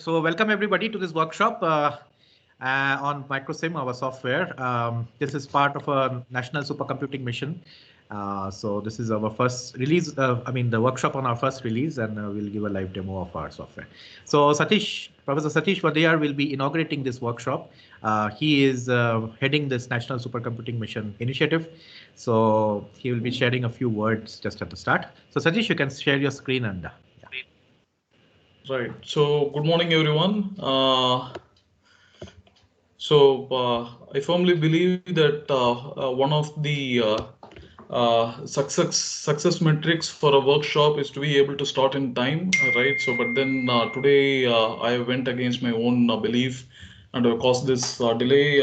So welcome everybody to this workshop on MicroSim, our software. This is part of a national supercomputing mission. So this is our first release, the workshop on our first release, and we'll give a live demo of our software. So Satish, Professor Satish Vadiyer will be inaugurating this workshop. He is heading this national supercomputing mission initiative. So he will be sharing a few words just at the start. So Satish, you can share your screen and Right. So good morning, everyone. I firmly believe that one of the success metrics for a workshop is to be able to start in time, right? So, but then today I went against my own belief and caused this delay.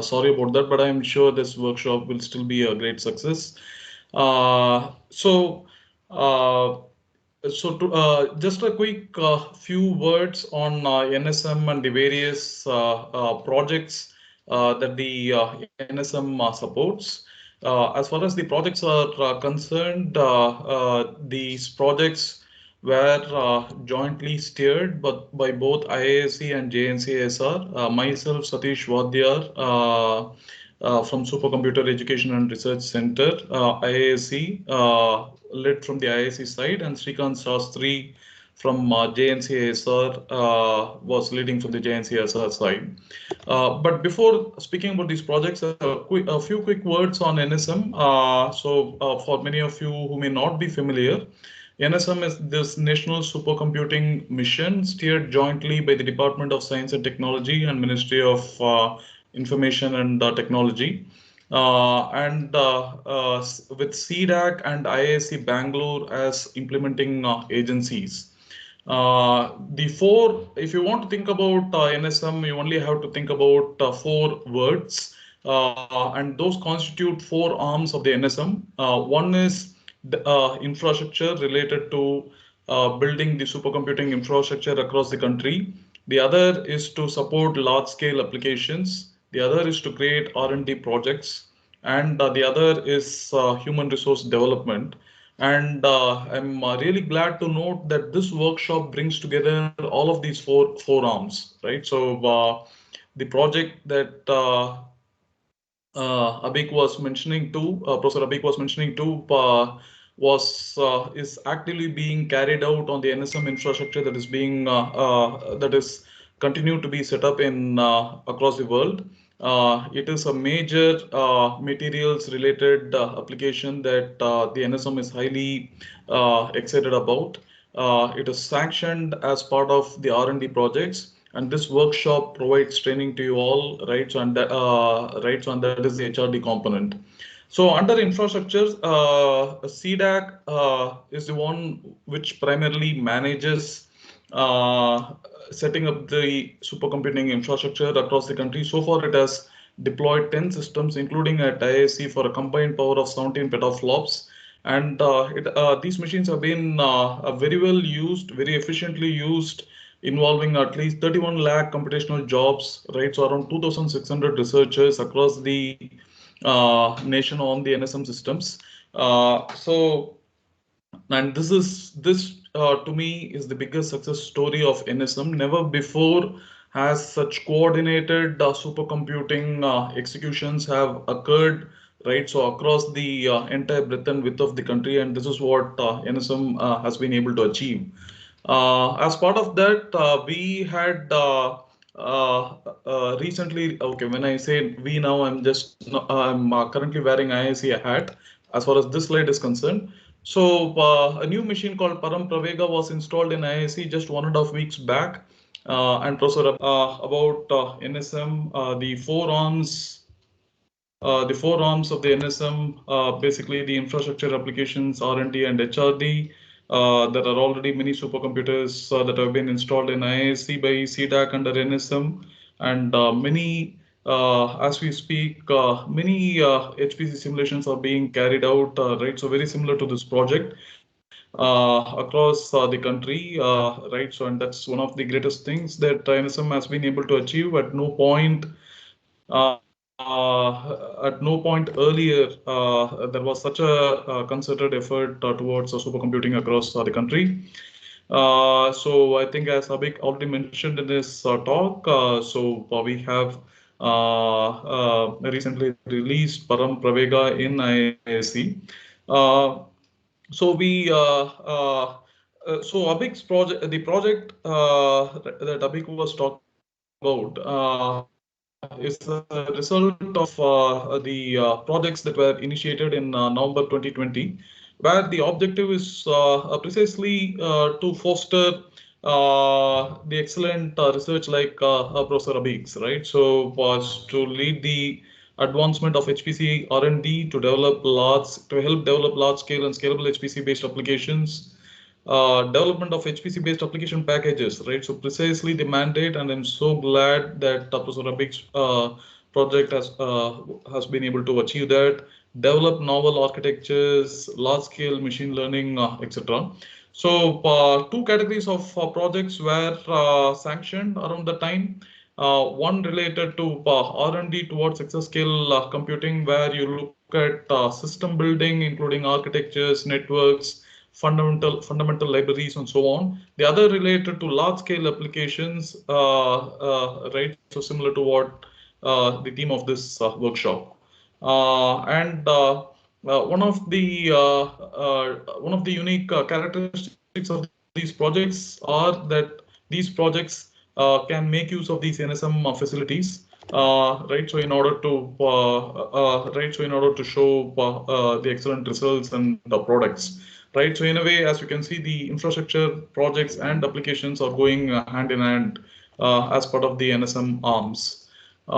Sorry about that, but I'm sure this workshop will still be a great success. Uh, so. Uh, just a quick few words on NSM and the various projects that the NSM supports. As far as the projects are concerned, these projects were jointly steered but by both IISc and JNCSR. Myself, Satish Vadiyer, from Supercomputer Education and Research Center, IISc, led from the IISc side, and Srikanth Shastri from JNCSR was leading from the JNCSR side. But before speaking about these projects, a few quick words on NSM. For many of you who may not be familiar, NSM is this national supercomputing mission steered jointly by the Department of Science and Technology and Ministry of Information and Technology. With CDAC and IISc Bangalore as implementing agencies. If you want to think about NSM, you only have to think about four words, and those constitute four arms of the NSM. One is the infrastructure related to building the supercomputing infrastructure across the country. The other is to support large-scale applications. The other is to create R&D projects, and the other is human resource development. And I'm really glad to note that this workshop brings together all of these four arms, right? So the project that Abhik was mentioning too, Professor Abhik was mentioning too, is actively being carried out on the NSM infrastructure that is being that is continued to be set up in across the world. It is a major materials related application that the NSM is highly excited about. It is sanctioned as part of the R&D projects, and this workshop provides training to you all, right? So and that is the HRD component. So under infrastructure, CDAC is the one which primarily manages setting up the supercomputing infrastructure across the country. So far, it has deployed 10 systems, including at IISc, for a combined power of 17 petaflops. And these machines have been very well used, very efficiently used, involving at least 31 lakh computational jobs, right? So around 2,600 researchers across the nation on the NSM systems. And this to me is the biggest success story of NSM. Never before has such coordinated supercomputing executions have occurred, right? So across the entire breadth and width of the country, and this is what NSM has been able to achieve. As part of that, we had recently, okay, when I say we now, I'm currently wearing IISc hat as far as this slide is concerned. So a new machine called Param Pravega was installed in IISc just 1.5 weeks back. And Professor, about NSM, the four arms of the NSM, basically the infrastructure applications, R&D and HRD. There are already many supercomputers that have been installed in IISc by CDAC under NSM, and many, as we speak, many HPC simulations are being carried out, right? So very similar to this project across the country, right? So, and that's one of the greatest things that NSM has been able to achieve. At no point earlier, there was such a concerted effort towards supercomputing across the country. So I think as Abhik already mentioned in his talk, we have recently released Param Pravega in IISc. Uh, so we so Abhik's project, the project that Abhik was talking about, is a result of the projects that were initiated in November 2020, where the objective is precisely to foster the excellent research like Professor Abhik's, right? So was to lead the advancement of HPC R&D to help develop large scale and scalable HPC based applications, development of HPC based application packages, right? So precisely the mandate, and I'm so glad that Professor Abhik's project has been able to achieve that. Develop novel architectures, large scale machine learning, etc. So two categories of projects were sanctioned around the time. One related to R&D towards exascale computing, where you look at system building, including architectures, networks, fundamental libraries, and so on. The other related to large scale applications, right? So similar to what the theme of this workshop. And one of the unique characteristics of these projects are that these projects can make use of these NSM facilities, right? So in order to show the excellent results and the products, right? So in a way, as you can see, the infrastructure projects and applications are going hand in hand as part of the NSM arms. We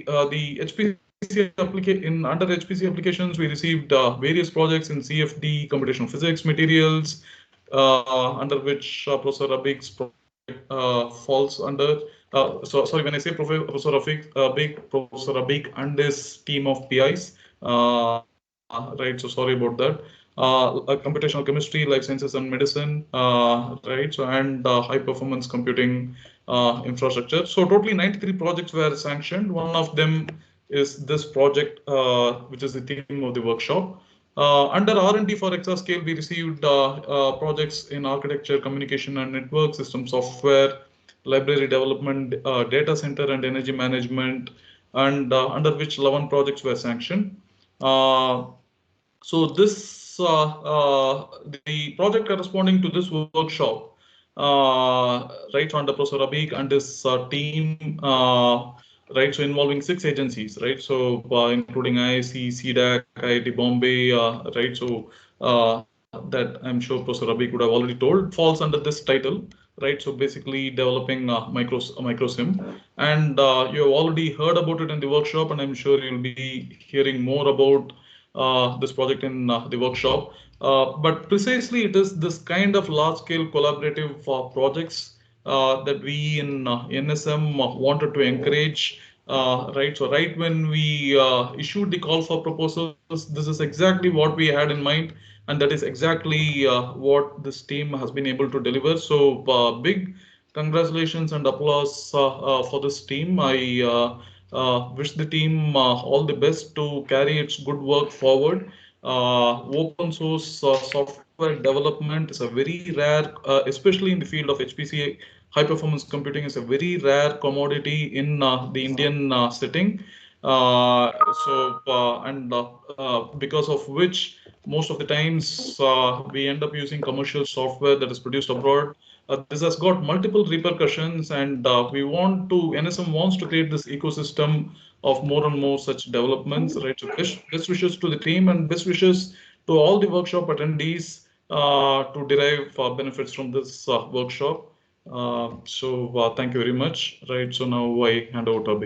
the under HPC applications, we received various projects in CFD, computational physics, materials, under which Professor Abhik's project falls under. Sorry, when I say Professor Abhik and his team of PIs, right? So sorry about that. Computational chemistry, life sciences, and medicine, right? So and high performance computing infrastructure. So totally 93 projects were sanctioned. One of them is this project, which is the theme of the workshop. Under R&D for exascale, we received projects in architecture, communication and network system software, library development, data center and energy management, and under which 11 projects were sanctioned. So this the project corresponding to this workshop, right, under Professor Abhik and his team, right, so involving 6 agencies, right, so including IISc, CDAC, IIT Bombay, right, so that I'm sure Professor Abhik would have already told, falls under this title, right, so basically developing MicroSim, and you have already heard about it in the workshop, and I'm sure you'll be hearing more about this project in the workshop. But precisely, it is this kind of large-scale collaborative projects that we in NSM wanted to encourage. Right. So right when we issued the call for proposals, this is exactly what we had in mind, and that is exactly what this team has been able to deliver. So big congratulations and applause for this team. I wish the team all the best to carry its good work forward. Open source software development is a very rare, especially in the field of HPC, high performance computing is a very rare commodity in the Indian setting. Because of which most of the times we end up using commercial software that is produced abroad. This has got multiple repercussions, and NSM wants to create this ecosystem of more and more such developments, right? So best wishes to the team and best wishes to all the workshop attendees to derive benefits from this workshop. Thank you very much, right? So now I hand over to Abhi.